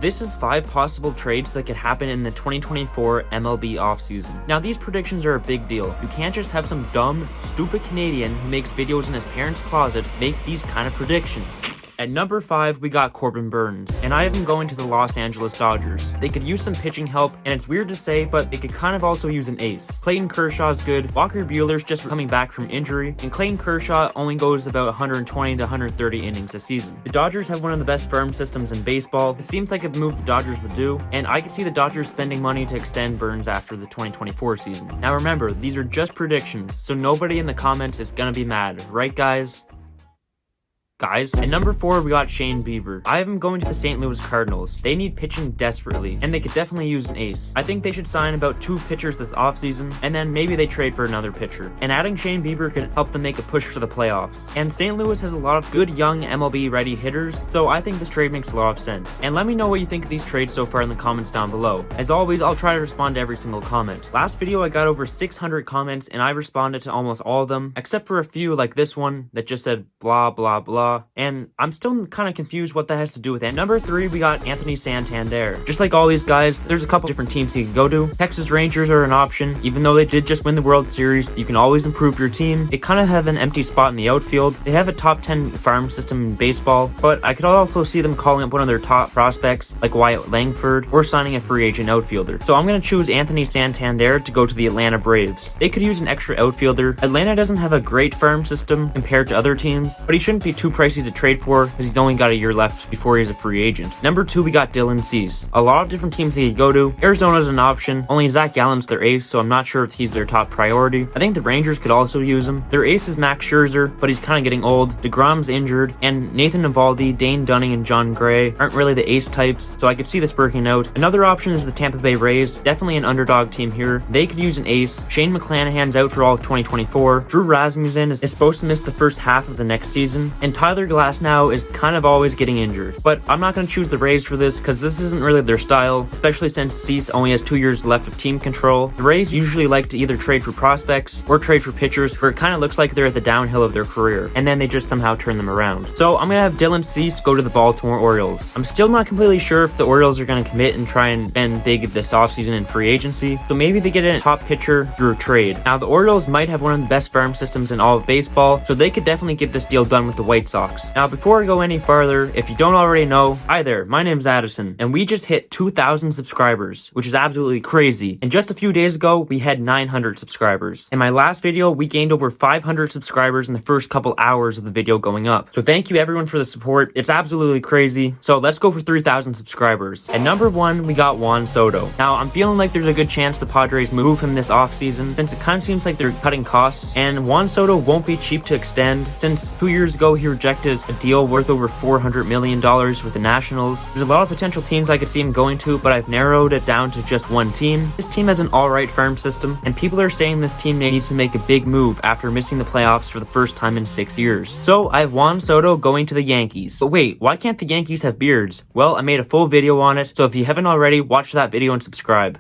this is 5 possible trades that could happen in the 2024 MLB offseason. Now these predictions are a big deal. You can't just have some dumb, stupid Canadian who makes videos in his parents' closet make these kind of predictions. At number 5, we got Corbin Burns, and I have him going to the Los Angeles Dodgers. They could use some pitching help, and it's weird to say, but they could kind of also use an ace. Clayton Kershaw's good, Walker Buehler's just coming back from injury, and Clayton Kershaw only goes about 120 to 130 innings a season. The Dodgers have one of the best farm systems in baseball. It seems like a move the Dodgers would do, and I could see the Dodgers spending money to extend Burns after the 2024 season. Now remember, these are just predictions, so nobody in the comments is gonna be mad, right guys? At number 4, we got Shane Bieber. I have him going to the St. Louis Cardinals. They need pitching desperately, and they could definitely use an ace. I think they should sign about 2 pitchers this offseason, and then maybe they trade for another pitcher. And adding Shane Bieber could help them make a push for the playoffs. And St. Louis has a lot of good young MLB-ready hitters, so I think this trade makes a lot of sense. And let me know what you think of these trades so far in the comments down below. As always, I'll try to respond to every single comment. Last video, I got over 600 comments, and I responded to almost all of them, except for a few like this one that just said blah blah blah. And I'm still kind of confused what that has to do with it. Number 3, we got Anthony Santander. Just like all these guys, there's a couple different teams you can go to. Texas Rangers are an option. Even though they did just win the World Series, you can always improve your team. They kind of have an empty spot in the outfield. They have a top 10 farm system in baseball, but I could also see them calling up one of their top prospects, like Wyatt Langford, or signing a free agent outfielder. So I'm going to choose Anthony Santander to go to the Atlanta Braves. They could use an extra outfielder. Atlanta doesn't have a great farm system compared to other teams, but he shouldn't be too pricey to trade for because he's only got a year left before he's a free agent. Number 2, we got Dylan Cease. A lot of different teams they could go to. Arizona's an option, only Zach Gallen's their ace, so I'm not sure if he's their top priority. I think the Rangers could also use him. Their ace is Max Scherzer, but he's kind of getting old. DeGrom's injured, and Nathan Eovaldi, Dane Dunning, and John Gray aren't really the ace types, so I could see this working out. Another option is the Tampa Bay Rays, definitely an underdog team here. They could use an ace. Shane McClanahan's out for all of 2024. Drew Rasmussen is supposed to miss the first half of the next season, and Tyler Glasnow is kind of always getting injured. But I'm not going to choose the Rays for this because this isn't really their style, especially since Cease only has 2 years left of team control. The Rays usually like to either trade for prospects or trade for pitchers where it kind of looks like they're at the downhill of their career, and then they just somehow turn them around. So I'm going to have Dylan Cease go to the Baltimore Orioles. I'm still not completely sure if the Orioles are going to commit and try and spend big this offseason in free agency, so maybe they get a top pitcher through a trade. Now the Orioles might have one of the best farm systems in all of baseball, so they could definitely get this deal done with the White Sox. Now before I go any farther, if you don't already know, hi there, my name's Addison, and we just hit 2,000 subscribers, which is absolutely crazy. And just a few days ago, we had 900 subscribers. In my last video, we gained over 500 subscribers in the first couple hours of the video going up. So thank you everyone for the support. It's absolutely crazy. So let's go for 3,000 subscribers. At number 1, we got Juan Soto. Now I'm feeling like there's a good chance the Padres move him this offseason, since it kind of seems like they're cutting costs, and Juan Soto won't be cheap to extend, since 2 years ago he rejected a deal worth over $400 million with the Nationals. There's a lot of potential teams I could see him going to, but I've narrowed it down to just one team. This team has an alright farm system, and people are saying this team needs to make a big move after missing the playoffs for the first time in 6 years. So I have Juan Soto going to the Yankees. But wait, why can't the Yankees have beards? Well, I made a full video on it, so if you haven't already, watch that video and subscribe.